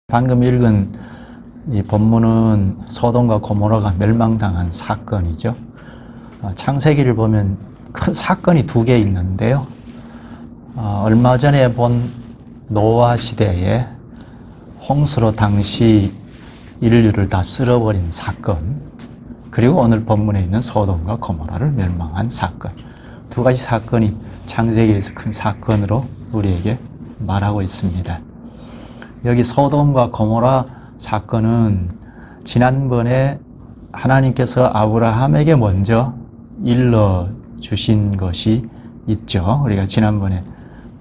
방금 읽은 이 본문은 소돔과 고모라가 멸망당한 사건이죠. 창세기를 보면 큰 사건이 두 개 있는데요. 얼마 전에 본 노아 시대에 홍수로 당시 인류를 다 쓸어버린 사건, 그리고 오늘 본문에 있는 소돔과 고모라를 멸망한 사건, 두 가지 사건이 창세기에서 큰 사건으로 우리에게 말하고 있습니다. 여기 소돔과 고모라 사건은 지난번에 하나님께서 아브라함에게 먼저 일러주신 것이 있죠. 우리가 지난번에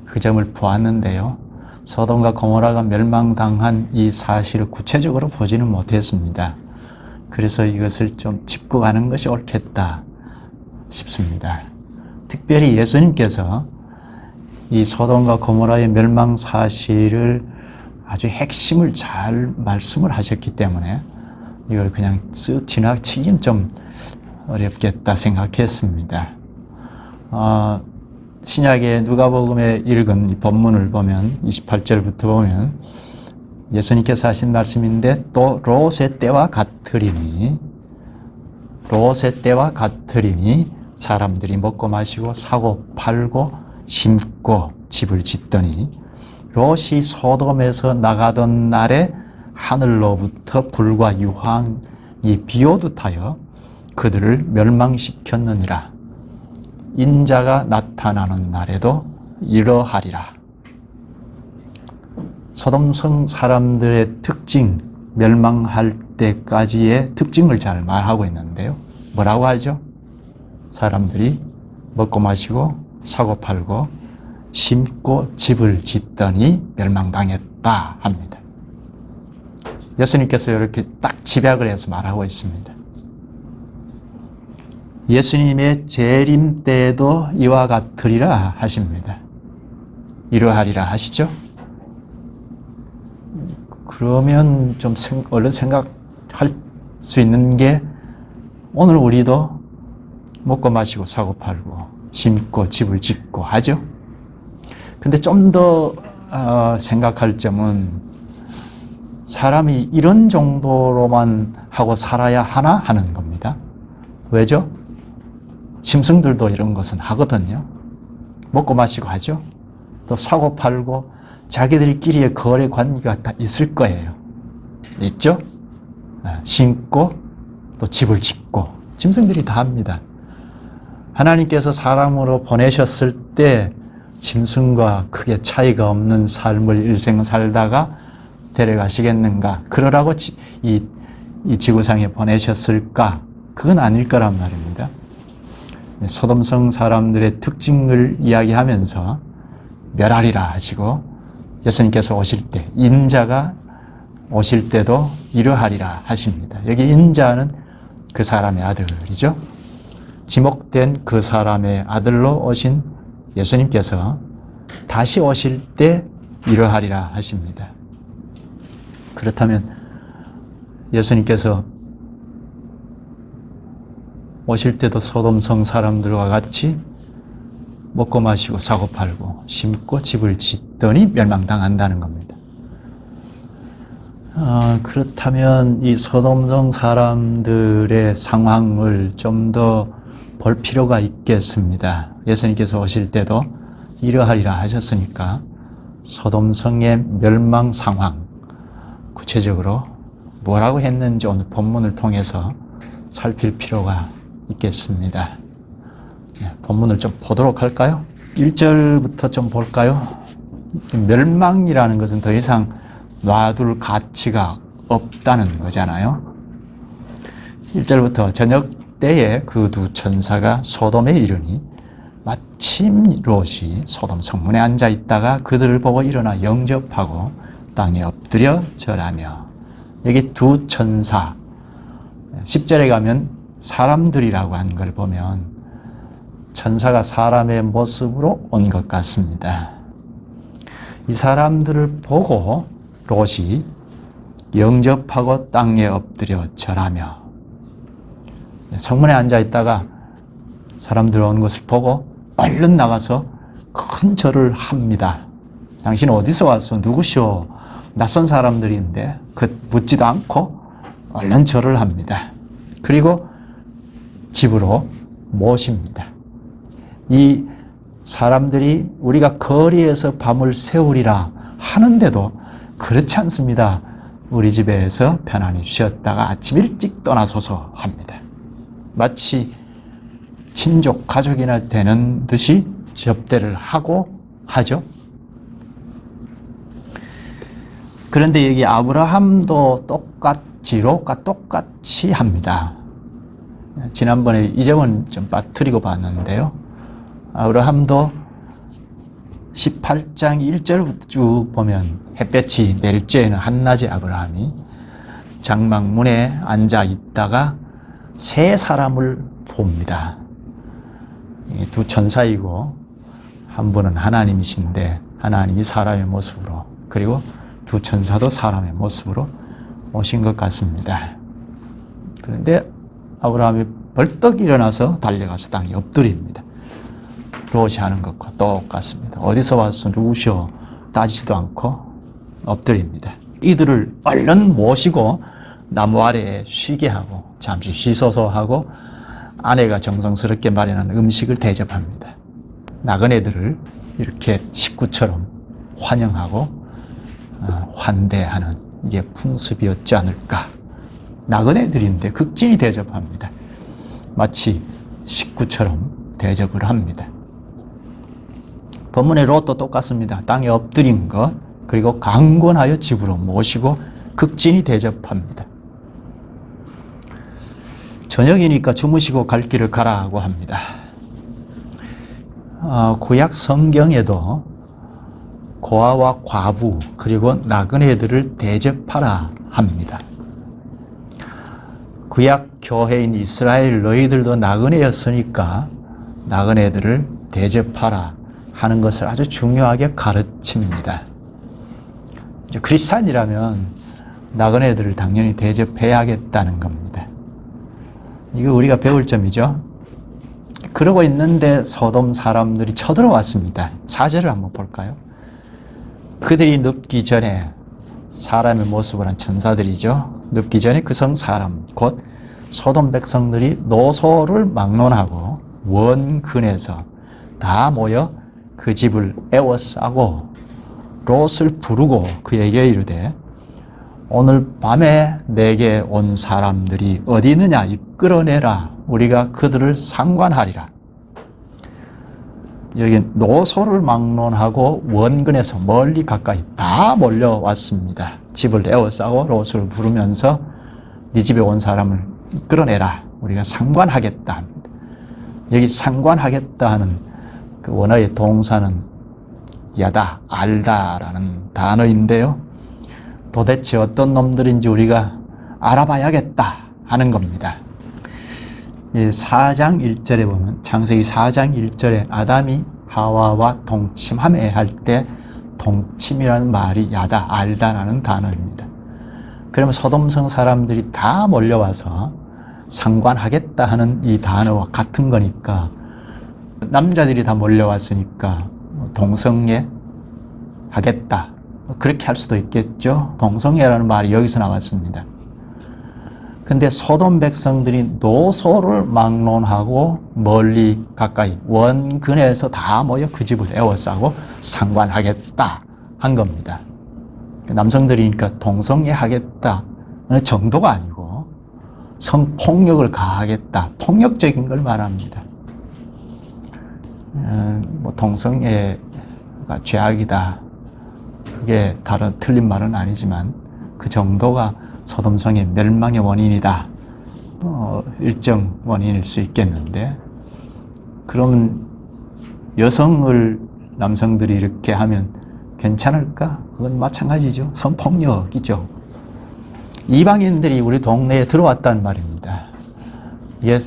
그 점을 보았는데요. 소돔과 고모라가 멸망당한 이 사실을 구체적으로 보지는 못했습니다. 그래서 이것을 좀 짚고 가는 것이 옳겠다 싶습니다. 특별히 예수님께서 이 소돔과 고모라의 멸망 사실을 아주 핵심을 잘 말씀을 하셨기 때문에 이걸 그냥 쓱 지나치긴 좀 어렵겠다 생각했습니다. 신약의 누가복음에 읽은 이 본문을 보면 28절부터 보면 예수님께서 하신 말씀인데, 또 롯의 때와 같으리니 사람들이 먹고 마시고 사고 팔고 심고 집을 짓더니 롯이 소돔에서 나가던 날에 하늘로부터 불과 유황이 비오듯 하여 그들을 멸망시켰느니라. 인자가 나타나는 날에도 이러하리라. 소돔성 사람들의 특징, 멸망할 때까지의 특징을 잘 말하고 있는데요. 뭐라고 하죠? 사람들이 먹고 마시고 사고 팔고 심고 집을 짓더니 멸망당했다 합니다. 예수님께서 이렇게 딱 집약을 해서 말하고 있습니다. 예수님의 재림 때에도 이와 같으리라 하십니다. 이러하리라 하시죠? 그러면 좀 얼른 생각할 수 있는 게, 오늘 우리도 먹고 마시고 사고 팔고 심고 집을 짓고 하죠? 근데 좀 더 생각할 점은, 사람이 이런 정도로만 하고 살아야 하나 하는 겁니다. 왜죠? 짐승들도 이런 것은 하거든요. 먹고 마시고 하죠. 또 사고 팔고 자기들끼리의 거래 관계가 다 있을 거예요. 있죠? 심고 또 집을 짓고 짐승들이 다 합니다. 하나님께서 사람으로 보내셨을 때 짐승과 크게 차이가 없는 삶을 일생 살다가 데려가시겠는가? 그러라고 이 지구상에 보내셨을까? 그건 아닐 거란 말입니다. 소돔성 사람들의 특징을 이야기하면서 멸하리라 하시고, 예수님께서 오실 때, 인자가 오실 때도 이러하리라 하십니다. 여기 인자는 그 사람의 아들이죠. 지목된 그 사람의 아들로 오신 예수님께서 다시 오실 때 이러하리라 하십니다. 그렇다면 예수님께서 오실 때도 소돔성 사람들과 같이 먹고 마시고 사고 팔고 심고 집을 짓더니 멸망당한다는 겁니다. 그렇다면 이 소돔성 사람들의 상황을 좀 더 볼 필요가 있겠습니다. 예수님께서 오실 때도 이러하리라 하셨으니까 소돔성의 멸망 상황, 구체적으로 뭐라고 했는지 오늘 본문을 통해서 살필 필요가 있겠습니다. 본문을 좀 보도록 할까요? 1절부터 좀 볼까요? 멸망이라는 것은 더 이상 놔둘 가치가 없다는 거잖아요. 1절부터 저녁 때에 그 두 천사가 소돔에 이르니 마침 롯이 소돔 성문에 앉아 있다가 그들을 보고 일어나 영접하고 땅에 엎드려 절하며. 여기 두 천사, 10절에 가면 사람들이라고 한 걸 보면 천사가 사람의 모습으로 온 것 같습니다. 이 사람들을 보고 롯이 영접하고 땅에 엎드려 절하며, 성문에 앉아 있다가 사람들 오는 것을 보고 얼른 나가서 큰 절을 합니다. 당신 어디서 왔어? 누구시오? 낯선 사람들인데 묻지도 않고 얼른 절을 합니다. 그리고 집으로 모십니다. 이 사람들이 우리가 거리에서 밤을 새우리라 하는데도 그렇지 않습니다. 우리 집에서 편안히 쉬었다가 아침 일찍 떠나소서 합니다. 마치 친족, 가족이나 되는 듯이 접대를 하고 하죠. 그런데 여기 아브라함도 똑같이 합니다. 지난번에 이 점은 좀 빠뜨리고 봤는데요. 아브라함도 18장 1절부터 쭉 보면 햇볕이 내릴 때에는 한낮에 아브라함이 장막문에 앉아 있다가 세 사람을 봅니다. 두 천사이고 한 분은 하나님이신데 하나님이 사람의 모습으로, 그리고 두 천사도 사람의 모습으로 오신 것 같습니다. 그런데 아브라함이 벌떡 일어나서 달려가서 땅에 엎드립니다. 롯이 하는 것과 똑같습니다. 어디서 왔어? 누구시오? 따지지도 않고 엎드립니다. 이들을 얼른 모시고 나무 아래에 쉬게 하고 잠시 쉬소서 하고 아내가 정성스럽게 마련한 음식을 대접합니다. 나그네들을 이렇게 식구처럼 환영하고 환대하는 이게 풍습이었지 않을까. 나그네들인데 극진히 대접합니다. 마치 식구처럼 대접을 합니다. 본문의 롯도 똑같습니다. 땅에 엎드린 것, 그리고 강권하여 집으로 모시고 극진히 대접합니다. 저녁이니까 주무시고 갈 길을 가라고 합니다. 구약 성경에도 고아와 과부 그리고 나그네들을 대접하라 합니다. 구약 교회인 이스라엘 너희들도 나그네였으니까 나그네들을 대접하라 하는 것을 아주 중요하게 가르칩니다. 이제 크리스찬이라면 나그네들을 당연히 대접해야겠다는 겁니다. 이거 우리가 배울 점이죠. 그러고 있는데 소돔 사람들이 쳐들어왔습니다. 4절을 한번 볼까요? 그들이 눕기 전에, 사람의 모습을 한 천사들이죠. 눕기 전에 그 성 사람 곧 소돔 백성들이 노소를 막론하고 원근에서 다 모여 그 집을 에워싸고 롯을 부르고 그에게 이르되 오늘 밤에 내게 온 사람들이 어디 있느냐 이끌어내라. 우리가 그들을 상관하리라. 여기 노소를 막론하고 원근에서 멀리 가까이 다 몰려왔습니다. 집을 에워싸고 롯을 부르면서 네 집에 온 사람을 이끌어내라. 우리가 상관하겠다 합니다. 여기 상관하겠다 하는 그 원어의 동사는 야다, 알다라는 단어인데요. 도대체 어떤 놈들인지 우리가 알아봐야겠다 하는 겁니다. 4장 1절에 보면, 창세기 4장 1절에 아담이 하와와 동침하며 할 때 동침이라는 말이 야다, 알다라는 단어입니다. 그러면 소돔성 사람들이 다 몰려와서 상관하겠다 하는 이 단어와 같은 거니까, 남자들이 다 몰려왔으니까 동성애 하겠다, 그렇게 할 수도 있겠죠. 동성애라는 말이 여기서 나왔습니다. 근데 소돔 백성들이 노소를 막론하고 멀리 가까이 원근에서 다 모여 그 집을 에워싸고 상관하겠다 한 겁니다. 남성들이니까 동성애 하겠다 정도가 아니고 성폭력을 가하겠다, 폭력적인 걸 말합니다. 동성애가 죄악이다, 그게 다른 틀린 말은 아니지만 그 정도가 소돔성의 멸망의 원인이다. 일정 원인일 수 있겠는데, 그러면 여성을 남성들이 이렇게 하면 괜찮을까? 그건 마찬가지죠. 성폭력이죠. 이방인들이 우리 동네에 들어왔단 말입니다. 이게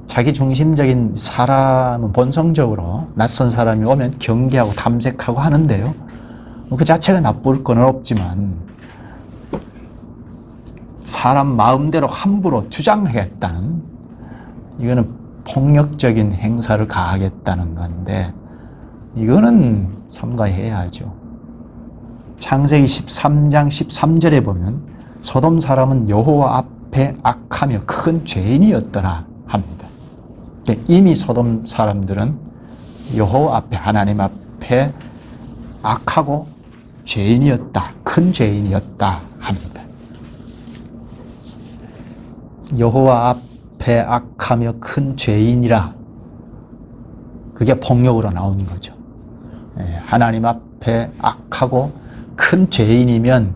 자기 중심적인 사람은 본성적으로 낯선 사람이 오면 경계하고 탐색하고 하는데요. 그 자체가 나쁠 건 없지만 사람 마음대로 함부로 주장하겠다는, 이거는 폭력적인 행사를 가하겠다는 건데, 이거는 삼가해야죠. 창세기 13장 13절에 보면 소돔 사람은 여호와 앞에 악하며 큰 죄인이었더라 합니다. 이미 소돔 사람들은 여호와 앞에, 하나님 앞에 악하고 죄인이었다, 큰 죄인이었다 합니다. 여호와 앞에 악하며 큰 죄인이라, 그게 폭력으로 나온 거죠. 하나님 앞에 악하고 큰 죄인이면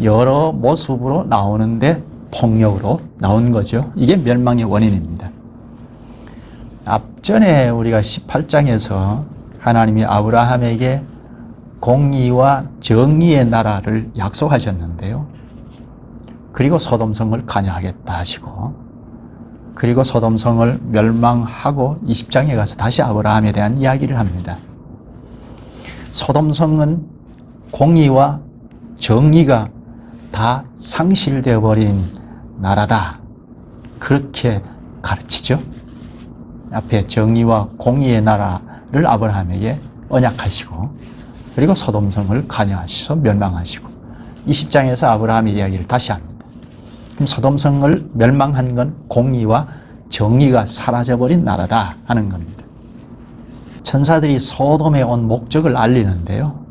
여러 모습으로 나오는데 폭력으로 나온 거죠. 이게 멸망의 원인입니다. 앞전에 우리가 18장에서 하나님이 아브라함에게 공의와 정의의 나라를 약속하셨는데요. 그리고 소돔성을 관여하겠다 하시고, 그리고 소돔성을 멸망하고 20장에 가서 다시 아브라함에 대한 이야기를 합니다. 소돔성은 공의와 정의가 다 상실되어 버린 나라다, 그렇게 가르치죠. 앞에 정의와 공의의 나라를 아브라함에게 언약하시고, 그리고 소돔성을 관여하셔서 멸망하시고, 20장에서 아브라함의 이야기를 다시 합니다. 그럼 소돔성을 멸망한 건 공의와 정의가 사라져버린 나라다 하는 겁니다. 천사들이 소돔에 온 목적을 알리는데요.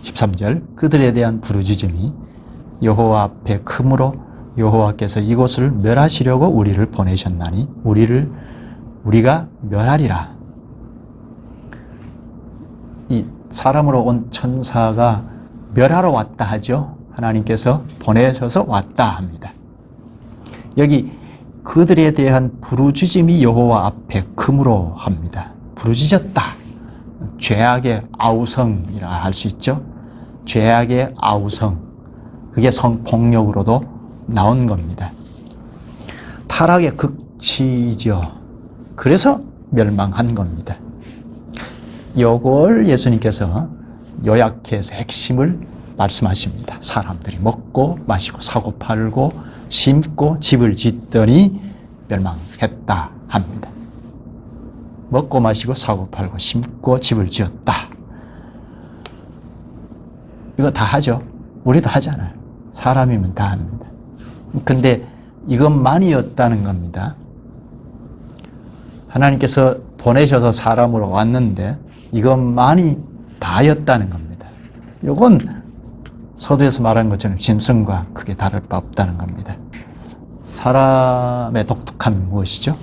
13절, 그들에 대한 부르짖음이 여호와 앞에 크므로 여호와께서 이곳을 멸하시려고 우리를 보내셨나니 우리가 멸하리라. 이 사람으로 온 천사가 멸하러 왔다 하죠. 하나님께서 보내셔서 왔다 합니다. 여기 그들에 대한 부르짖음이 여호와 앞에 크므로 합니다. 부르짖었다. 죄악의 아우성이라 할 수 있죠. 죄악의 아우성. 그게 성폭력으로도 나온 겁니다. 타락의 극치죠. 그래서 멸망한 겁니다. 이걸 예수님께서 요약해서 핵심을 말씀하십니다. 사람들이 먹고 마시고 사고 팔고 심고 집을 짓더니 멸망했다 합니다. 먹고 마시고 사고 팔고 심고 집을 지었다. 이거 다 하죠. 우리도 하잖아요. 사람이면 다 합니다. 근데 이것만이었다는 겁니다. 하나님께서 보내셔서 사람으로 왔는데 이것만이 다였다는 겁니다. 이건 서두에서 말한 것처럼 짐승과 크게 다를 바 없다는 겁니다. 사람의 독특함이 무엇이죠?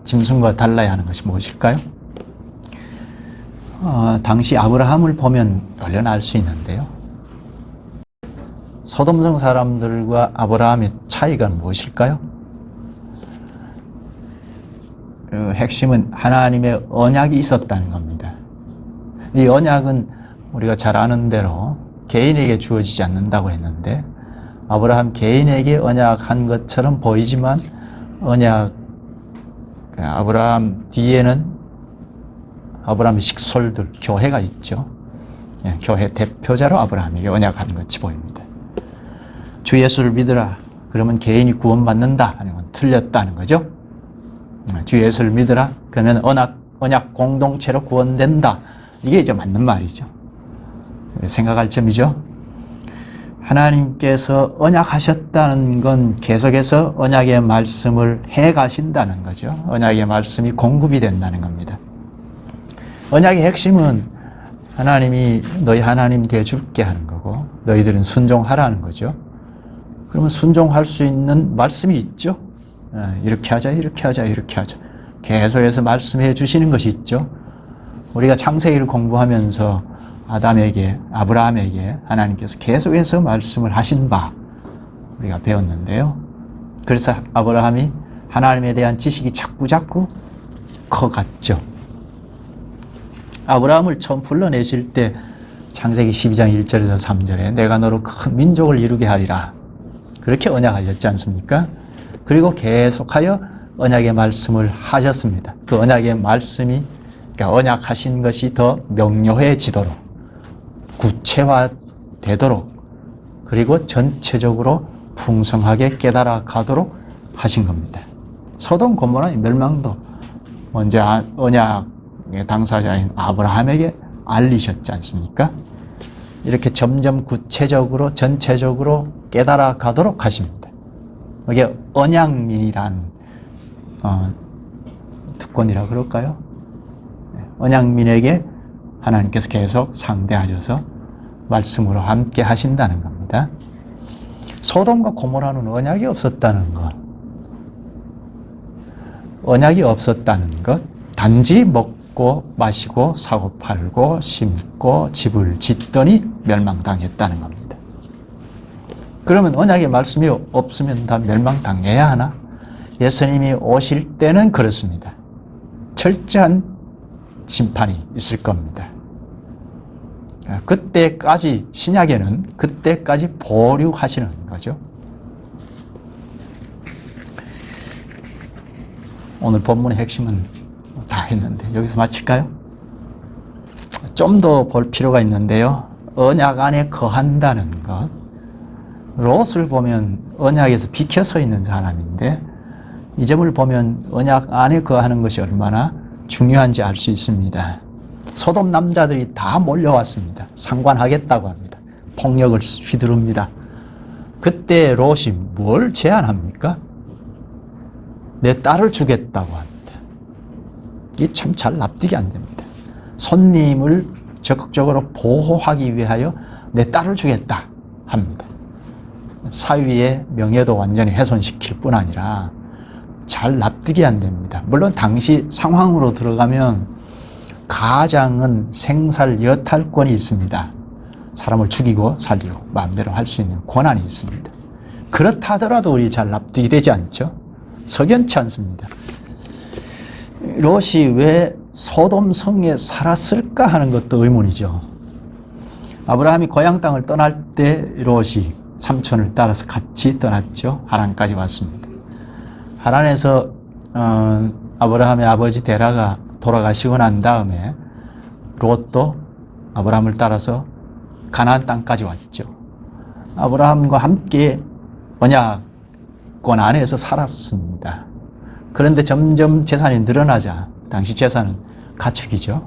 짐승과 달라야 하는 것이 무엇일까요? 당시 아브라함을 보면 얼른 알 수 있는데요. 소돔성 사람들과 아브라함의 차이가 무엇일까요? 핵심은 하나님의 언약이 있었다는 겁니다. 이 언약은 우리가 잘 아는 대로 개인에게 주어지지 않는다고 했는데, 아브라함 개인에게 언약한 것처럼 보이지만 아브라함 뒤에는 아브라함의 식솔들, 교회가 있죠. 교회 대표자로 아브라함에게 언약한 것이 보입니다. 주 예수를 믿으라. 그러면 개인이 구원받는다 하는 건 틀렸다는 거죠. 주 예수를 믿으라. 그러면 언약 공동체로 구원된다. 이게 이제 맞는 말이죠. 생각할 점이죠. 하나님께서 언약하셨다는 건 계속해서 언약의 말씀을 해 가신다는 거죠. 언약의 말씀이 공급이 된다는 겁니다. 언약의 핵심은 하나님이 너희 하나님 되어줄게 하는 거고, 너희들은 순종하라는 거죠. 그러면 순종할 수 있는 말씀이 있죠. 이렇게 하자, 이렇게 하자, 이렇게 하자. 계속해서 말씀해 주시는 것이 있죠. 우리가 창세기를 공부하면서 아브라함에게 하나님께서 계속해서 말씀을 하신 바 우리가 배웠는데요. 그래서 아브라함이 하나님에 대한 지식이 자꾸 커갔죠. 아브라함을 처음 불러내실 때 창세기 12장 1절에서 3절에 내가 너로 큰 민족을 이루게 하리라. 그렇게 언약하셨지 않습니까? 그리고 계속하여 언약의 말씀을 하셨습니다. 그 언약의 말씀이, 그러니까 언약하신 것이 더 명료해지도록, 구체화되도록, 그리고 전체적으로 풍성하게 깨달아 가도록 하신 겁니다. 소돔 고모라의 멸망도 먼저 언약의 당사자인 아브라함에게 알리셨지 않습니까? 이렇게 점점 구체적으로 전체적으로 깨달아 가도록 하십니다. 이게 언약민이란 특권이라 그럴까요? 언약민에게 하나님께서 계속 상대하셔서 말씀으로 함께 하신다는 겁니다. 소돔과 고모라는 언약이 없었다는 것, 언약이 없었다는 것, 단지 먹고 마시고 사고 팔고 심고 집을 짓더니 멸망당했다는 겁니다. 그러면 언약의 말씀이 없으면 다 멸망당해야 하나? 예수님이 오실 때는 그렇습니다. 철저한 심판이 있을 겁니다. 그때까지, 신약에는 그때까지 보류하시는 거죠. 오늘 본문의 핵심은 다 했는데 여기서 마칠까요? 좀 더 볼 필요가 있는데요. 언약 안에 거한다는 것. 롯을 보면 언약에서 비켜 서 있는 사람인데 이 점을 보면 언약 안에 거하는 것이 얼마나 중요한지 알 수 있습니다. 소돔 남자들이 다 몰려왔습니다. 상관하겠다고 합니다. 폭력을 휘두릅니다. 그때 롯이 뭘 제안합니까? 내 딸을 주겠다고 합니다. 이게 참 잘 납득이 안 됩니다. 손님을 적극적으로 보호하기 위하여 내 딸을 주겠다 합니다. 사위의 명예도 완전히 훼손시킬 뿐 아니라 잘 납득이 안 됩니다. 물론 당시 상황으로 들어가면 가장은 생살 여탈권이 있습니다. 사람을 죽이고 살리고 마음대로 할 수 있는 권한이 있습니다. 그렇다 하더라도 우리 잘 납득이 되지 않죠? 석연치 않습니다. 롯이 왜 소돔 성에 살았을까 하는 것도 의문이죠. 아브라함이 고향 땅을 떠날 때 롯이 삼촌을 따라서 같이 떠났죠. 하란까지 왔습니다. 하란에서 아브라함의 아버지 데라가 돌아가시고 난 다음에 롯도 아브라함을 따라서 가나안 땅까지 왔죠. 아브라함과 함께 언약권 안에서 살았습니다. 그런데 점점 재산이 늘어나자, 당시 재산은 가축이죠.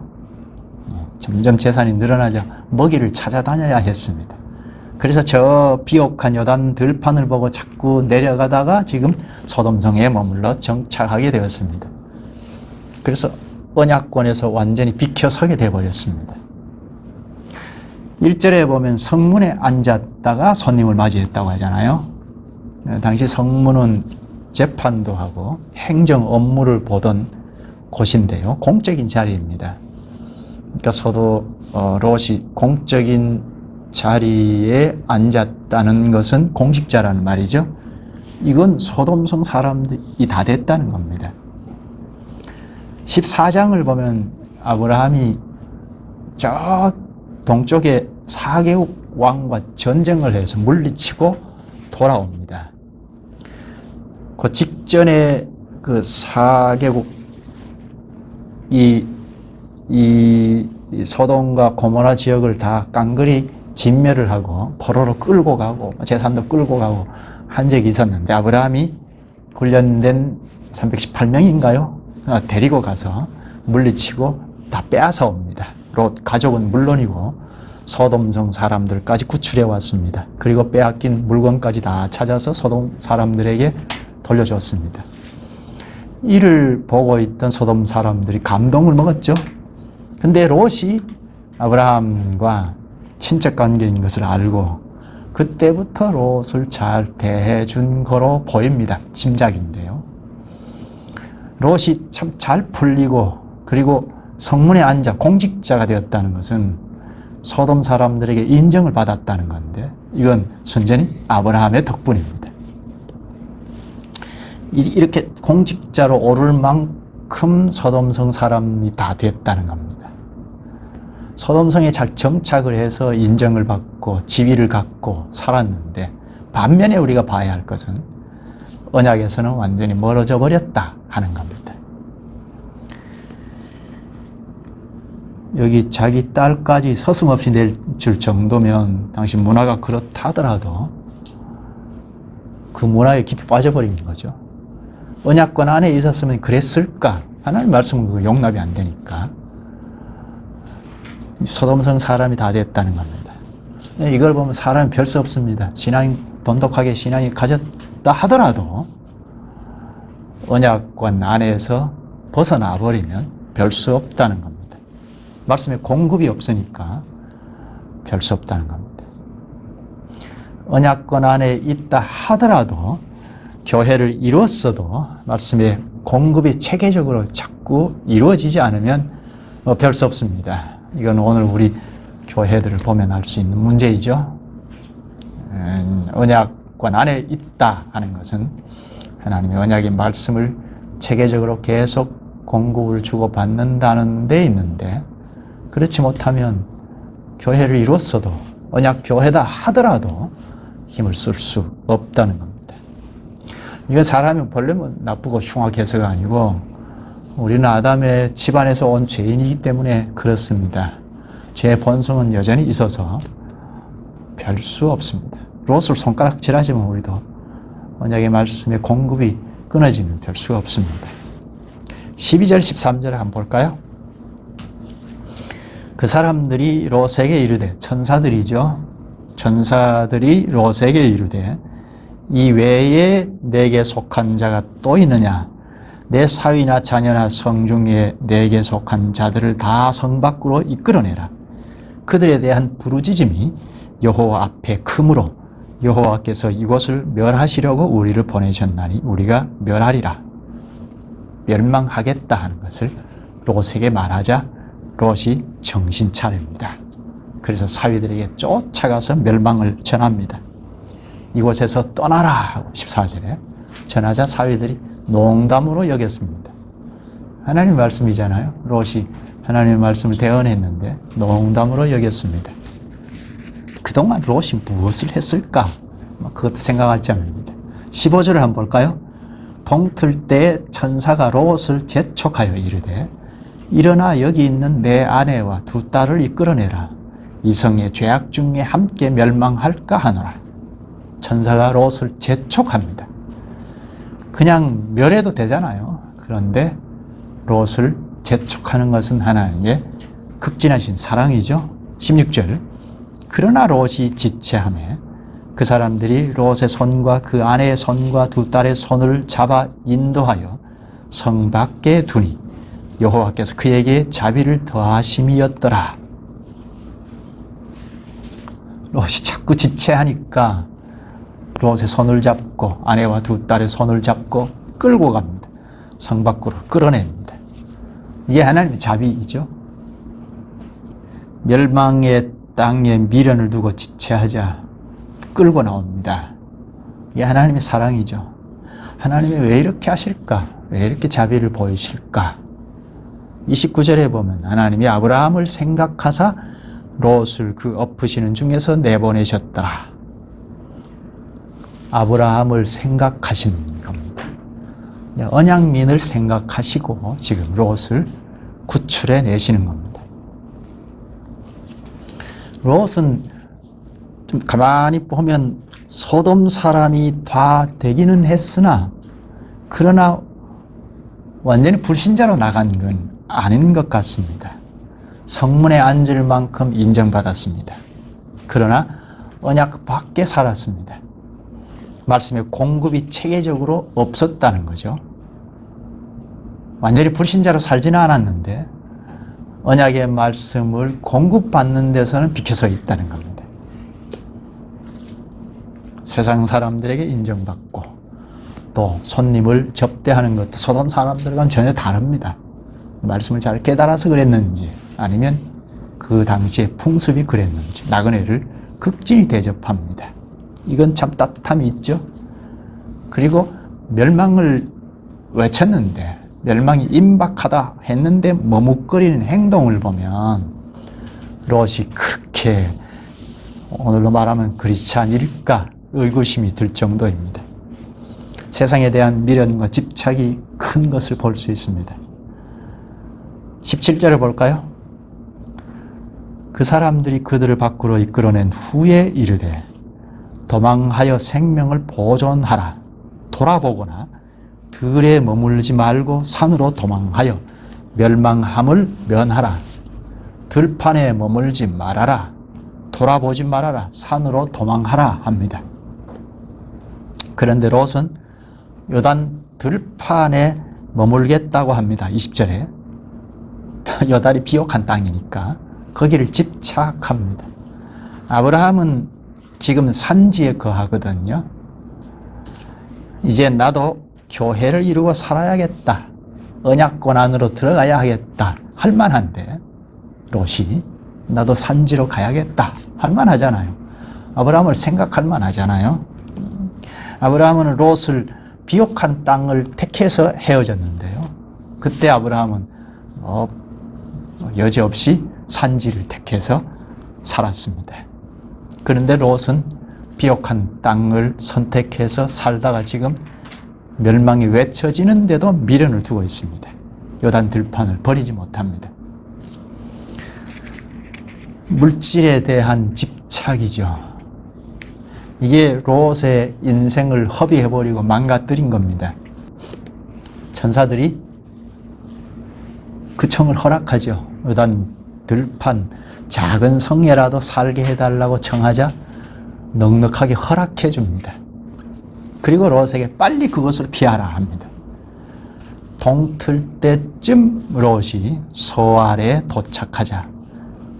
점점 재산이 늘어나자 먹이를 찾아다녀야 했습니다. 그래서 저 비옥한 요단 들판을 보고 자꾸 내려가다가 지금 소돔성에 머물러 정착하게 되었습니다. 그래서 언약권에서 완전히 비켜서게 되어버렸습니다. 1절에 보면 성문에 앉았다가 손님을 맞이했다고 하잖아요. 당시 성문은 재판도 하고 행정 업무를 보던 곳인데요. 공적인 자리입니다. 그러니까 롯이 공적인 자리에 앉았다는 것은 공직자라는 말이죠. 이건 소돔성 사람들이 다 됐다는 겁니다. 14장을 보면 아브라함이 저 동쪽에 4개국 왕과 전쟁을 해서 물리치고 돌아옵니다. 그 직전에 그 4개국 이 소돔과 고모라 지역을 다 깡그리 진멸을 하고 포로로 끌고 가고 재산도 끌고 가고 한 적이 있었는데 아브라함이 훈련된 318명인가요? 데리고 가서 물리치고 다 빼앗아 옵니다. 롯 가족은 물론이고 소돔성 사람들까지 구출해 왔습니다. 그리고 빼앗긴 물건까지 다 찾아서 소돔 사람들에게 돌려줬습니다. 이를 보고 있던 소돔 사람들이 감동을 먹었죠. 근데 롯이 아브라함과 친척 관계인 것을 알고 그때부터 롯을 잘 대해준 거로 보입니다. 짐작인데요. 롯이 참 잘 풀리고 그리고 성문에 앉아 공직자가 되었다는 것은 소돔 사람들에게 인정을 받았다는 건데 이건 순전히 아브라함의 덕분입니다. 이렇게 공직자로 오를 만큼 소돔성 사람이 다 됐다는 겁니다. 소돔성에 잘 정착을 해서 인정을 받고 지위를 갖고 살았는데 반면에 우리가 봐야 할 것은 언약에서는 완전히 멀어져 버렸다 하는 겁니다. 여기 자기 딸까지 서슴없이 내줄 정도면 당시 문화가 그렇다 하더라도 그 문화에 깊이 빠져버린 거죠. 언약권 안에 있었으면 그랬을까? 하나님 말씀은 용납이 안 되니까 소돔성 사람이 다 됐다는 겁니다. 이걸 보면 사람이 별 수 없습니다. 신앙이 돈독하게 신앙이 가졌다 하더라도 언약관 안에서 벗어나 버리면 별 수 없다는 겁니다. 말씀에 공급이 없으니까 별 수 없다는 겁니다. 언약권 안에 있다 하더라도 교회를 이루었어도 말씀에 공급이 체계적으로 자꾸 이루어지지 않으면 별 수 없습니다. 이건 오늘 우리 교회들을 보면 알 수 있는 문제이죠. 언약권 안에 있다 하는 것은 하나님의 언약의 말씀을 체계적으로 계속 공급을 주고받는다는 데 있는데, 그렇지 못하면 교회를 이루었어도 언약 교회다 하더라도 힘을 쓸 수 없다는 겁니다. 이건 사람이 보려면 나쁘고 흉악해서가 아니고 우리는 아담의 집안에서 온 죄인이기 때문에 그렇습니다. 죄의 본성은 여전히 있어서 별 수 없습니다. 롯을 손가락질하지만 우리도 언약의 말씀의 공급이 끊어지면 별 수가 없습니다. 12절 13절 한번 볼까요? 그 사람들이 롯에게 이르되, 천사들이죠. 천사들이 롯에게 이르되 이 외에 내게 속한 자가 또 있느냐? 내 사위나 자녀나 성중에 내게 속한 자들을 다 성 밖으로 이끌어내라. 그들에 대한 부르짖음이 여호와 앞에 크므로 여호와께서 이곳을 멸하시려고 우리를 보내셨나니 우리가 멸하리라. 멸망하겠다 하는 것을 롯에게 말하자 롯이 정신 차립니다. 그래서 사위들에게 쫓아가서 멸망을 전합니다. 이곳에서 떠나라 하고 14절에 전하자 사위들이 농담으로 여겼습니다. 하나님 말씀이잖아요. 롯이 하나님의 말씀을 대언했는데 농담으로 여겼습니다. 그동안 롯이 무엇을 했을까? 그것도 생각할 점입니다. 15절을 한번 볼까요? 동틀 때에 천사가 롯을 재촉하여 이르되 일어나 여기 있는 내 아내와 두 딸을 이끌어내라. 이성의 죄악 중에 함께 멸망할까 하노라. 천사가 롯을 재촉합니다. 그냥 멸해도 되잖아요. 그런데 롯을 재촉하는 것은 하나님의 극진하신 사랑이죠. 16절 그러나 롯이 지체하매 그 사람들이 롯의 손과 그 아내의 손과 두 딸의 손을 잡아 인도하여 성 밖에 두니 여호와께서 그에게 자비를 더하심이었더라. 롯이 자꾸 지체하니까 롯의 손을 잡고 아내와 두 딸의 손을 잡고 끌고 갑니다. 성 밖으로 끌어냅니다. 이게 하나님의 자비이죠. 멸망의 땅에 미련을 두고 지체하자 끌고 나옵니다. 이게 하나님의 사랑이죠. 하나님이 왜 이렇게 하실까? 왜 이렇게 자비를 보이실까? 29절에 보면 하나님이 아브라함을 생각하사 롯을 그 엎으시는 중에서 내보내셨더라. 아브라함을 생각하신 겁니다. 언약민을 생각하시고 지금 롯을 구출해 내시는 겁니다. 롯은 좀 가만히 보면 소돔 사람이 다 되기는 했으나 그러나 완전히 불신자로 나간 건 아닌 것 같습니다. 성문에 앉을 만큼 인정받았습니다. 그러나 언약 밖에 살았습니다. 말씀의 공급이 체계적으로 없었다는 거죠. 완전히 불신자로 살지는 않았는데 언약의 말씀을 공급받는 데서는 비켜서 있다는 겁니다. 세상 사람들에게 인정받고 또 손님을 접대하는 것도 소돔 사람들과는 전혀 다릅니다. 말씀을 잘 깨달아서 그랬는지 아니면 그 당시에 풍습이 그랬는지 나그네를 극진히 대접합니다. 이건 참 따뜻함이 있죠. 그리고 멸망을 외쳤는데 멸망이 임박하다 했는데 머뭇거리는 행동을 보면 롯이 그렇게 오늘로 말하면 크리스찬일까 의구심이 들 정도입니다. 세상에 대한 미련과 집착이 큰 것을 볼 수 있습니다. 17절을 볼까요? 그 사람들이 그들을 밖으로 이끌어낸 후에 이르되 도망하여 생명을 보존하라. 돌아보거나 들에 머물지 말고 산으로 도망하여 멸망함을 면하라. 들판에 머물지 말아라. 돌아보지 말아라. 산으로 도망하라 합니다. 그런데 롯은 요단 들판에 머물겠다고 합니다. 20절에. 요단이 비옥한 땅이니까 거기를 집착합니다. 아브라함은 지금 산지에 거하거든요. 이제 나도 교회를 이루고 살아야겠다. 언약권 안으로 들어가야 하겠다. 할 만한데 롯이 나도 산지로 가야겠다. 할 만하잖아요. 아브라함을 생각할 만하잖아요. 아브라함은 롯을 비옥한 땅을 택해서 헤어졌는데요. 그때 아브라함은 여지없이 산지를 택해서 살았습니다. 그런데 롯은 비옥한 땅을 선택해서 살다가 지금 멸망이 외쳐지는데도 미련을 두고 있습니다. 요단 들판을 버리지 못합니다. 물질에 대한 집착이죠. 이게 롯의 인생을 허비해버리고 망가뜨린 겁니다. 천사들이 그 청을 허락하죠. 요단 들판 작은 성에라도 살게 해달라고 청하자 넉넉하게 허락해 줍니다. 그리고 롯에게 빨리 그것을 피하라 합니다. 동틀 때쯤 롯이 소알에 도착하자,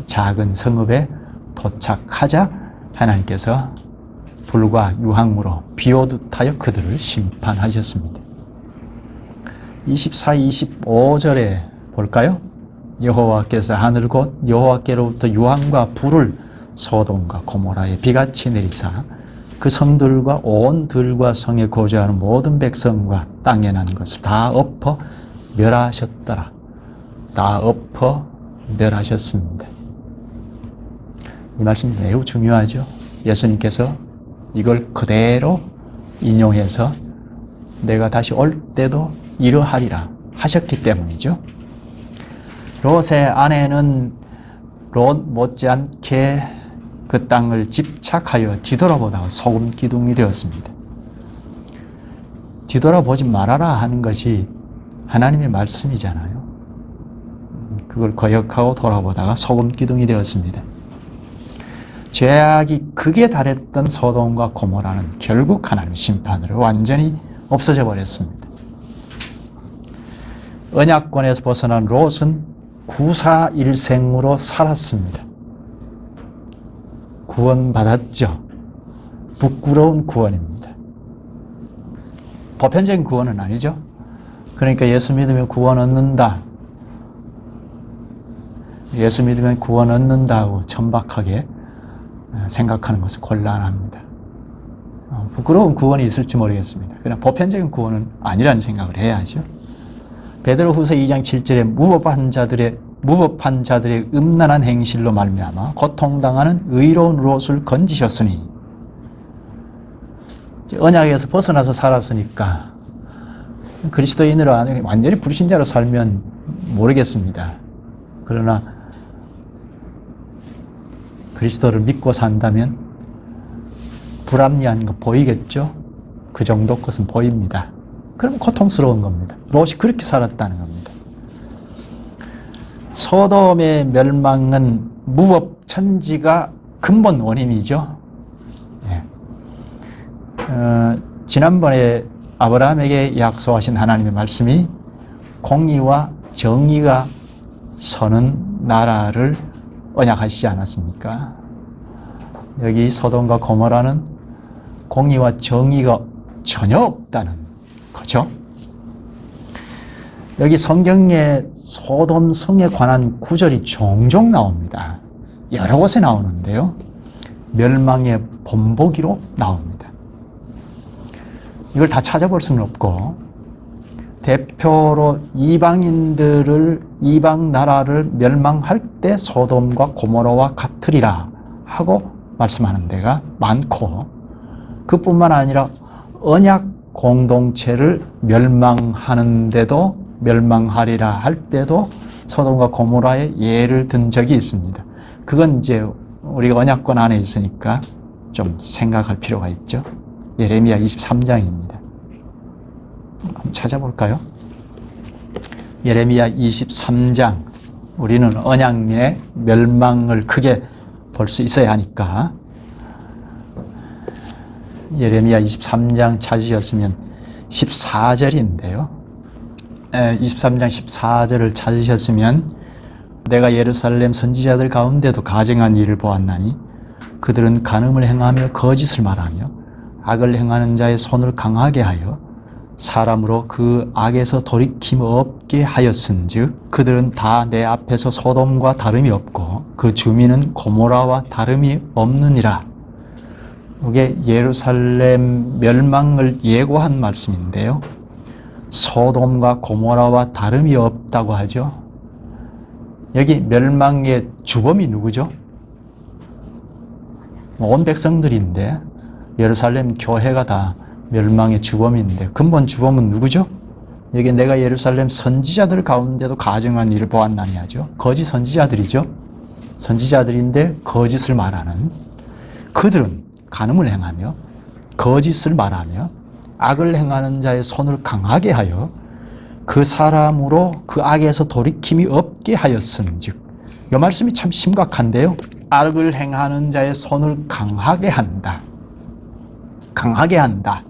작은 성읍에 도착하자 하나님께서 불과 유황으로 비오듯 하여 그들을 심판하셨습니다. 24, 25절에 볼까요? 여호와께서 하늘 곧 여호와께로부터 유황과 불을 소돔과 고모라에 비같이 내리사 그 성들과 온 들과 성에 거주하는 모든 백성과 땅에 난 것을 다 엎어 멸하셨더라. 다 엎어 멸하셨습니다. 이 말씀 매우 중요하죠. 예수님께서 이걸 그대로 인용해서 내가 다시 올 때도 이러하리라 하셨기 때문이죠. 롯의 아내는 롯 못지않게 그 땅을 집착하여 뒤돌아보다가 소금 기둥이 되었습니다. 뒤돌아보지 말아라 하는 것이 하나님의 말씀이잖아요. 그걸 거역하고 돌아보다가 소금 기둥이 되었습니다. 죄악이 극에 달했던 소돔과 고모라는 결국 하나님의 심판으로 완전히 없어져 버렸습니다. 언약권에서 벗어난 롯은 구사일생으로 살았습니다. 구원받았죠. 부끄러운 구원입니다. 보편적인 구원은 아니죠. 그러니까 예수 믿으면 구원 얻는다. 예수 믿으면 구원 얻는다고 천박하게 생각하는 것은 곤란합니다. 부끄러운 구원이 있을지 모르겠습니다. 그러나 보편적인 구원은 아니라는 생각을 해야죠. 베드로후서 2장 7절에 무법한 자들의 음란한 행실로 말미암아 고통당하는 의로운 롯을 건지셨으니, 언약에서 벗어나서 살았으니까 그리스도인으로 완전히 불신자로 살면 모르겠습니다. 그러나 그리스도를 믿고 산다면 불합리한 거 보이겠죠? 그 정도 것은 보입니다. 그럼 고통스러운 겁니다. 롯이 그렇게 살았다는 겁니다. 소돔의 멸망은 무법천지가 근본 원인이죠. 예. 지난번에 아브라함에게 약속하신 하나님의 말씀이 공의와 정의가 서는 나라를 언약하시지 않았습니까? 여기 소돔과 고모라는 공의와 정의가 전혀 없다는 거죠. 여기 성경에 소돔 성에 관한 구절이 종종 나옵니다. 여러 곳에 나오는데요. 멸망의 본보기로 나옵니다. 이걸 다 찾아볼 수는 없고, 대표로 이방 나라를 멸망할 때 소돔과 고모라와 같으리라 하고 말씀하는 데가 많고, 그뿐만 아니라 언약 공동체를 멸망하리라 할 때도 소돔과 고모라의 예를 든 적이 있습니다. 그건 이제 우리가 언약권 안에 있으니까 좀 생각할 필요가 있죠. 예레미야 23장입니다. 한번 찾아볼까요? 예레미야 23장. 우리는 언약의 멸망을 크게 볼 수 있어야 하니까. 예레미야 23장 찾으셨으면 14절인데요. 23장 14절을 찾으셨으면 내가 예루살렘 선지자들 가운데도 가증한 일을 보았나니 그들은 간음을 행하며 거짓을 말하며 악을 행하는 자의 손을 강하게 하여 사람으로 그 악에서 돌이킴 없게 하였은즉 그들은 다 내 앞에서 소돔과 다름이 없고 그 주민은 고모라와 다름이 없느니라. 이게 예루살렘 멸망을 예고한 말씀인데요. 소돔과 고모라와 다름이 없다고 하죠. 여기 멸망의 주범이 누구죠? 온 백성들인데 예루살렘 교회가 다 멸망의 주범인데 근본 주범은 누구죠? 여기 내가 예루살렘 선지자들 가운데도 가증한 일을 보았나니 하죠. 거짓 선지자들이죠. 선지자들인데 거짓을 말하는, 그들은 간음을 행하며 거짓을 말하며 악을 행하는 자의 손을 강하게 하여 그 사람으로 그 악에서 돌이킴이 없게 하였은즉. 이 말씀이 참 심각한데요. 악을 행하는 자의 손을 강하게 한다. 강하게 한다.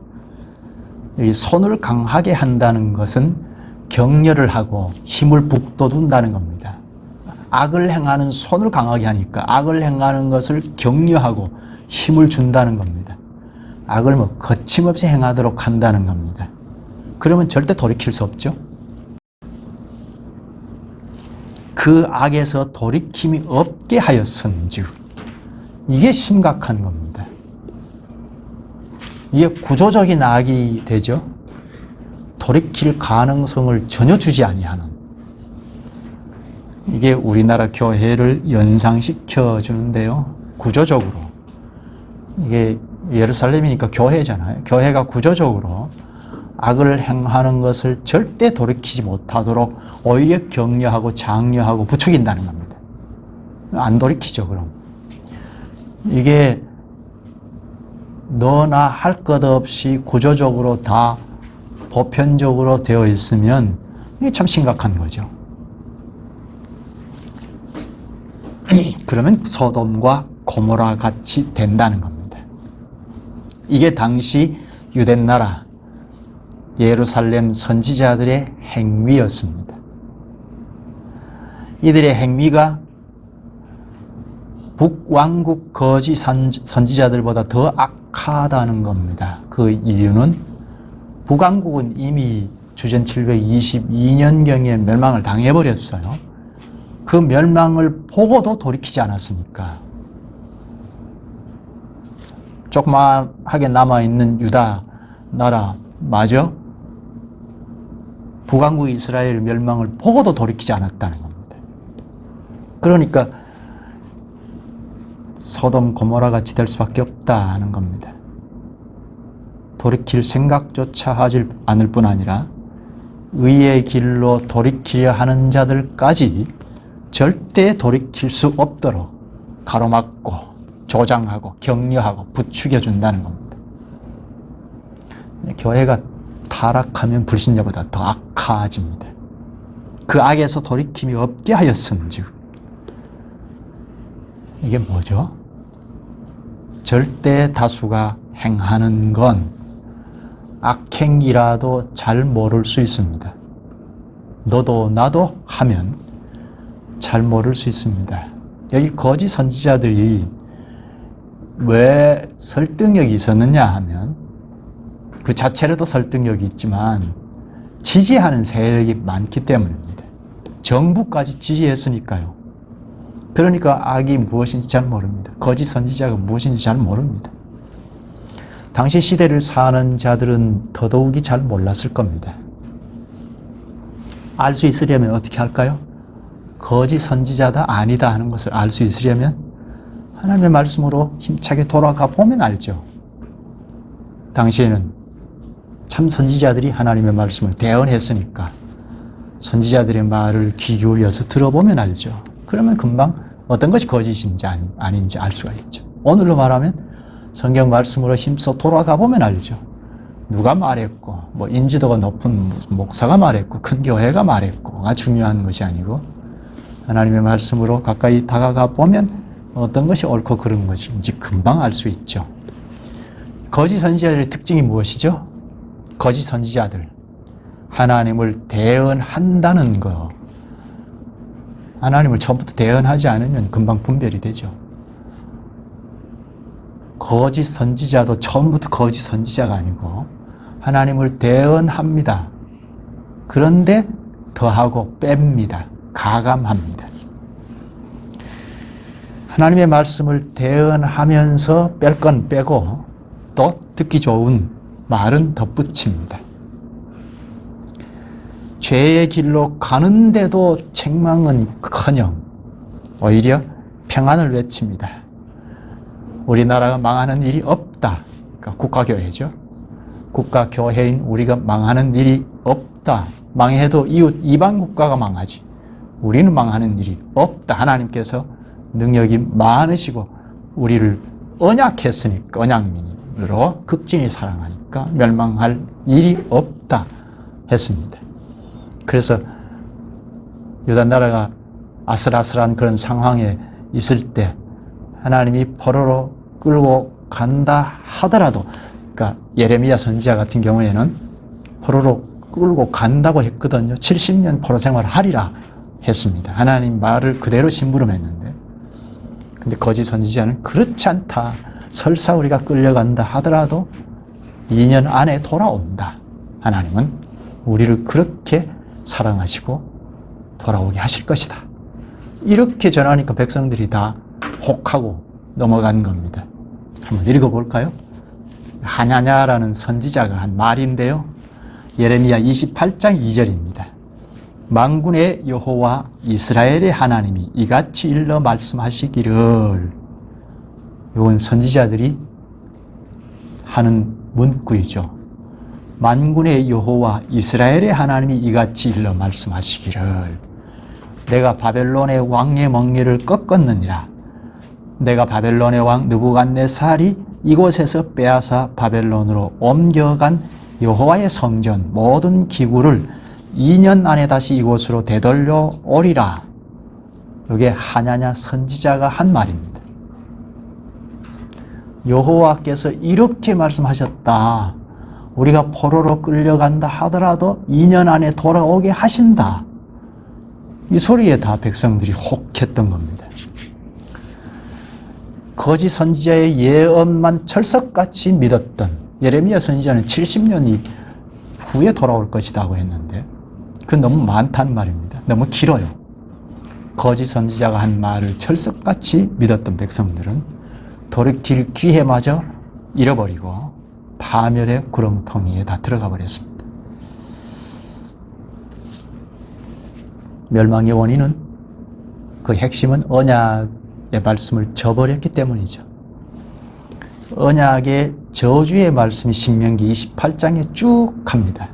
이 손을 강하게 한다는 것은 격려를 하고 힘을 북돋운다는 겁니다. 악을 행하는 손을 강하게 하니까 악을 행하는 것을 격려하고 힘을 준다는 겁니다. 악을 거침없이 행하도록 한다는 겁니다. 그러면 절대 돌이킬 수 없죠. 그 악에서 돌이킴이 없게 하였은즉. 이게 심각한 겁니다. 이게 구조적인 악이 되죠. 돌이킬 가능성을 전혀 주지 아니하는. 이게 우리나라 교회를 연상시켜 주는데요. 구조적으로. 이게 예루살렘이니까 교회잖아요. 교회가 구조적으로 악을 행하는 것을 절대 돌이키지 못하도록 오히려 격려하고 장려하고 부추긴다는 겁니다. 안 돌이키죠, 그럼. 이게 너나 할 것 없이 구조적으로 다 보편적으로 되어 있으면 이게 참 심각한 거죠. 그러면 소돔과 고모라 같이 된다는 겁니다. 이게 당시 유대나라 예루살렘 선지자들의 행위였습니다. 이들의 행위가 북왕국 거짓 선지자들보다 더 악하다는 겁니다. 그 이유는 북왕국은 이미 주전 722년경에 멸망을 당해버렸어요. 그 멸망을 보고도 돌이키지 않았으니까. 조그맣게 남아있는 유다 나라 마저 북왕국 이스라엘 멸망을 보고도 돌이키지 않았다는 겁니다. 그러니까 소돔 고모라 같이 될 수밖에 없다는 겁니다. 돌이킬 생각조차 하지 않을 뿐 아니라 의의 길로 돌이키려 하는 자들까지 절대 돌이킬 수 없도록 가로막고 조장하고 격려하고 부추겨준다는 겁니다. 교회가 타락하면 불신자보다 더 악해집니다. 그 악에서 돌이킴이 없게 하였은즉. 이게 뭐죠? 절대 다수가 행하는 건 악행이라도 잘 모를 수 있습니다. 너도 나도 하면 잘 모를 수 있습니다. 여기 거짓 선지자들이 왜 설득력이 있었느냐 하면 그 자체로도 설득력이 있지만 지지하는 세력이 많기 때문입니다. 정부까지 지지했으니까요. 그러니까 악이 무엇인지 잘 모릅니다. 거짓 선지자가 무엇인지 잘 모릅니다. 당시 시대를 사는 자들은 더더욱이 잘 몰랐을 겁니다. 알 수 있으려면 어떻게 할까요? 거짓 선지자다 아니다 하는 것을 알 수 있으려면 하나님의 말씀으로 힘차게 돌아가 보면 알죠. 당시에는 참 선지자들이 하나님의 말씀을 대언했으니까 선지자들의 말을 귀 기울여서 들어보면 알죠. 그러면 금방 어떤 것이 거짓인지 아닌지 알 수가 있죠. 오늘로 말하면 성경 말씀으로 힘써 돌아가 보면 알죠. 누가 말했고, 뭐 인지도가 높은 무슨 목사가 말했고, 큰 교회가 말했고가 중요한 것이 아니고 하나님의 말씀으로 가까이 다가가 보면 어떤 것이 옳고 그른 것인지 금방 알 수 있죠. 거짓 선지자들의 특징이 무엇이죠? 거짓 선지자들, 하나님을 대언한다는 거. 하나님을 처음부터 대언하지 않으면 금방 분별이 되죠. 거짓 선지자도 처음부터 거짓 선지자가 아니고 하나님을 대언합니다. 그런데 더하고 뺍니다. 가감합니다. 하나님의 말씀을 대언하면서 뺄 건 빼고 또 듣기 좋은 말은 덧붙입니다. 죄의 길로 가는데도 책망은커녕 오히려 평안을 외칩니다. 우리나라가 망하는 일이 없다. 그러니까 국가교회죠. 국가교회인 우리가 망하는 일이 없다. 망해도 이웃 이방 국가가 망하지. 우리는 망하는 일이 없다. 하나님께서 능력이 많으시고 우리를 언약했으니까, 언약민으로 극진히 사랑하니까 멸망할 일이 없다 했습니다. 그래서 유다 나라가 아슬아슬한 그런 상황에 있을 때 하나님이 포로로 끌고 간다 하더라도, 그러니까 예레미야 선지자 같은 경우에는 포로로 끌고 간다고 했거든요. 70년 포로 생활을 하리라 했습니다. 하나님 말을 그대로 심부름했는데, 근데 거짓 선지자는 그렇지 않다. 설사 우리가 끌려간다 하더라도 2년 안에 돌아온다. 하나님은 우리를 그렇게 사랑하시고 돌아오게 하실 것이다. 이렇게 전하니까 백성들이 다 혹하고 넘어간 겁니다. 한번 읽어볼까요? 하냐냐라는 선지자가 한 말인데요. 예레미야 28장 2절입니다. 만군의 여호와 이스라엘의 하나님이 이같이 일러 말씀하시기를. 이건 선지자들이 하는 문구이죠. 만군의 여호와 이스라엘의 하나님이 이같이 일러 말씀하시기를. 내가 바벨론의 왕의 멍에를 꺾었느니라. 내가 바벨론의 왕 느부갓네살이 이곳에서 빼앗아 바벨론으로 옮겨간 여호와의 성전 모든 기구를 2년 안에 다시 이곳으로 되돌려 오리라. 이게 하냐냐 선지자가 한 말입니다. 여호와께서 이렇게 말씀하셨다. 우리가 포로로 끌려간다 하더라도 2년 안에 돌아오게 하신다. 이 소리에 다 백성들이 혹했던 겁니다. 거짓 선지자의 예언만 철석같이 믿었던 예레미야 선지자는 70년이 후에 돌아올 것이라고 했는데 그건 너무 많다는 말입니다. 너무 길어요. 거짓 선지자가 한 말을 철석같이 믿었던 백성들은 돌이킬 기회마저 잃어버리고 파멸의 구렁텅이에 다 들어가 버렸습니다. 멸망의 원인은, 그 핵심은 언약의 말씀을 저버렸기 때문이죠. 언약의 저주의 말씀이 신명기 28장에 쭉 합니다.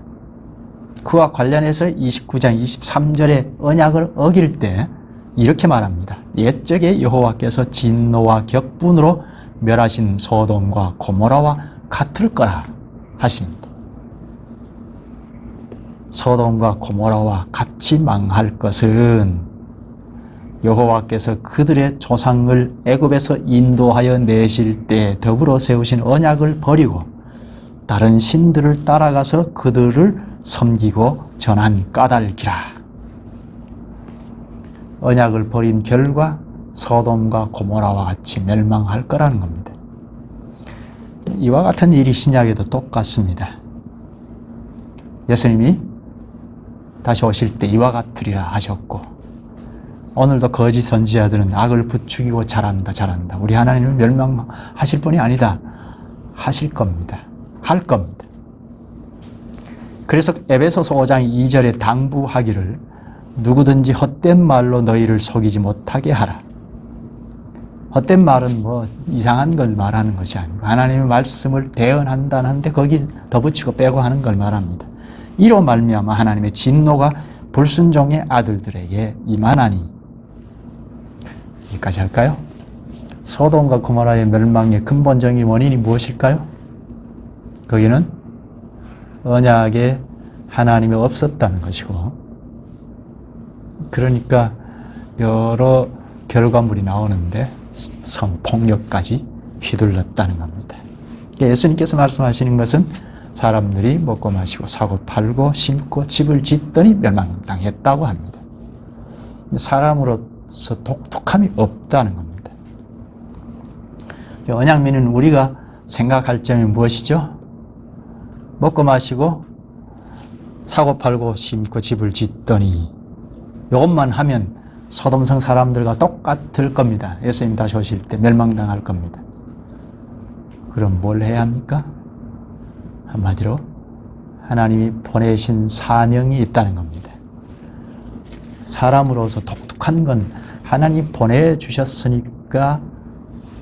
그와 관련해서 29장 23절의 언약을 어길 때 이렇게 말합니다. 옛적에 여호와께서 진노와 격분으로 멸하신 소돔과 고모라와 같을 거라 하십니다. 소돔과 고모라와 같이 망할 것은 여호와께서 그들의 조상을 애굽에서 인도하여 내실 때 더불어 세우신 언약을 버리고 다른 신들을 따라가서 그들을 섬기고 전한 까닭이라. 언약을 버린 결과 소돔과 고모라와 같이 멸망할 거라는 겁니다. 이와 같은 일이 신약에도 똑같습니다. 예수님이 다시 오실 때 이와 같으리라 하셨고, 오늘도 거짓 선지자들은 악을 부추기고 잘한다. 우리 하나님을 멸망하실 분이 아니다. 하실 겁니다. 할 겁니다. 그래서 에베소서 5장 2절에 당부하기를 누구든지 헛된 말로 너희를 속이지 못하게 하라. 헛된 말은 뭐 이상한 걸 말하는 것이 아니고 하나님의 말씀을 대언한다는데 거기 덧붙이고 빼고 하는 걸 말합니다. 이로 말미암아 하나님의 진노가 불순종의 아들들에게 임하나니. 여기까지 할까요? 소돔과 고모라의 멸망의 근본적인 원인이 무엇일까요? 거기는 언약에 하나님이 없었다는 것이고, 그러니까 여러 결과물이 나오는데 성폭력까지 휘둘렀다는 겁니다. 예수님께서 말씀하시는 것은 사람들이 먹고 마시고 사고 팔고 심고 집을 짓더니 멸망당했다고 합니다. 사람으로서 독특함이 없다는 겁니다. 언약민은 우리가 생각할 점이 무엇이죠? 먹고 마시고 사고 팔고 심고 집을 짓더니 이것만 하면 소돔성 사람들과 똑같을 겁니다. 예수님 다시 오실 때 멸망당할 겁니다. 그럼 뭘 해야 합니까? 한마디로 하나님이 보내신 사명이 있다는 겁니다. 사람으로서 독특한 건 하나님 보내주셨으니까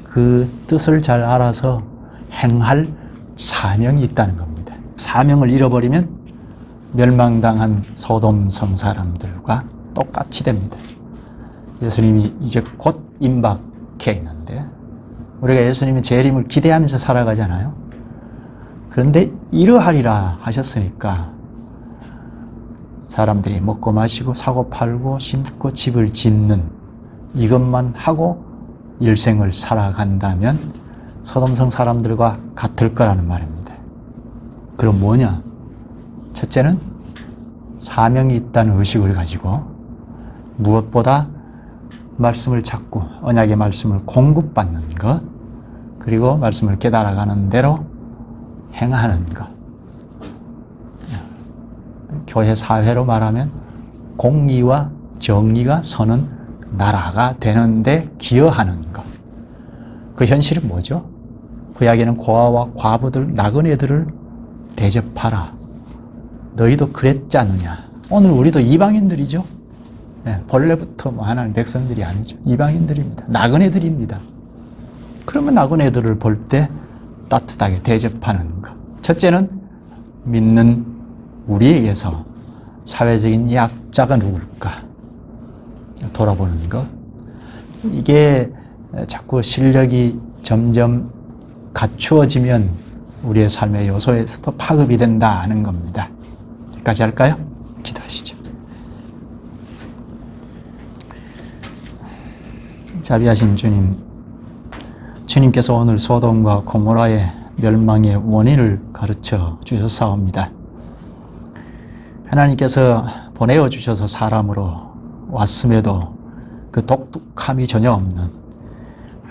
그 뜻을 잘 알아서 행할 사명이 있다는 겁니다. 사명을 잃어버리면 멸망당한 소돔성 사람들과 똑같이 됩니다. 예수님이 이제 곧 임박해 있는데 우리가 예수님의 재림을 기대하면서 살아가잖아요. 그런데 이러하리라 하셨으니까 사람들이 먹고 마시고 사고 팔고 심고 집을 짓는 이것만 하고 일생을 살아간다면 소돔성 사람들과 같을 거라는 말입니다. 그럼 뭐냐? 첫째는 사명이 있다는 의식을 가지고 무엇보다 말씀을 찾고 언약의 말씀을 공급받는 것, 그리고 말씀을 깨달아가는 대로 행하는 것. 교회 사회로 말하면 공의와 정의가 서는 나라가 되는데 기여하는 것. 그 현실은 뭐죠? 구약에는 고아와 과부들, 나그네들을 대접하라. 너희도 그랬지 않느냐. 오늘 우리도 이방인들이죠. 본래부터 하나님 백성들이 아니죠. 이방인들입니다. 나그네들입니다. 그러면 나그네들을 볼 때 따뜻하게 대접하는 것. 첫째는 믿는 우리에게서 사회적인 약자가 누굴까 돌아보는 것. 이게 자꾸 실력이 점점 갖추어지면 우리의 삶의 요소에서도 파급이 된다는 겁니다. 여기까지 할까요? 기도하시죠. 자비하신 주님, 주님께서 오늘 소돔과 고모라의 멸망의 원인을 가르쳐 주셨사옵니다. 하나님께서 보내어 주셔서 사람으로 왔음에도 그 독특함이 전혀 없는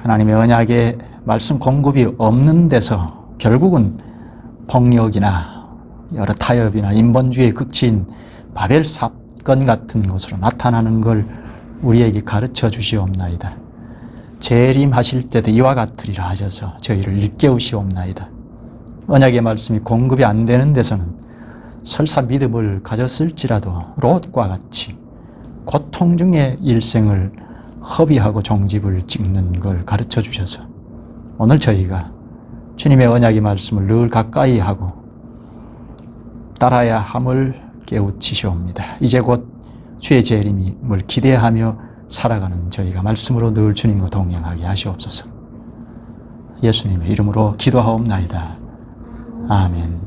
하나님의 언약의 말씀 공급이 없는 데서 결국은 폭력이나 여러 타협이나 인본주의의 극치인 바벨 사건 같은 것으로 나타나는 걸 우리에게 가르쳐 주시옵나이다. 재림하실 때도 이와 같으리라 하셔서 저희를 일깨우시옵나이다. 언약의 말씀이 공급이 안 되는 데서는 설사 믿음을 가졌을지라도 롯과 같이 고통 중에 일생을 허비하고 종집을 찍는 걸 가르쳐 주셔서 오늘 저희가 주님의 언약의 말씀을 늘 가까이 하고 따라야 함을 깨우치시옵니다. 이제 곧 주의 재림을 기대하며 살아가는 저희가 말씀으로 늘 주님과 동행하게 하시옵소서. 예수님의 이름으로 기도하옵나이다. 아멘.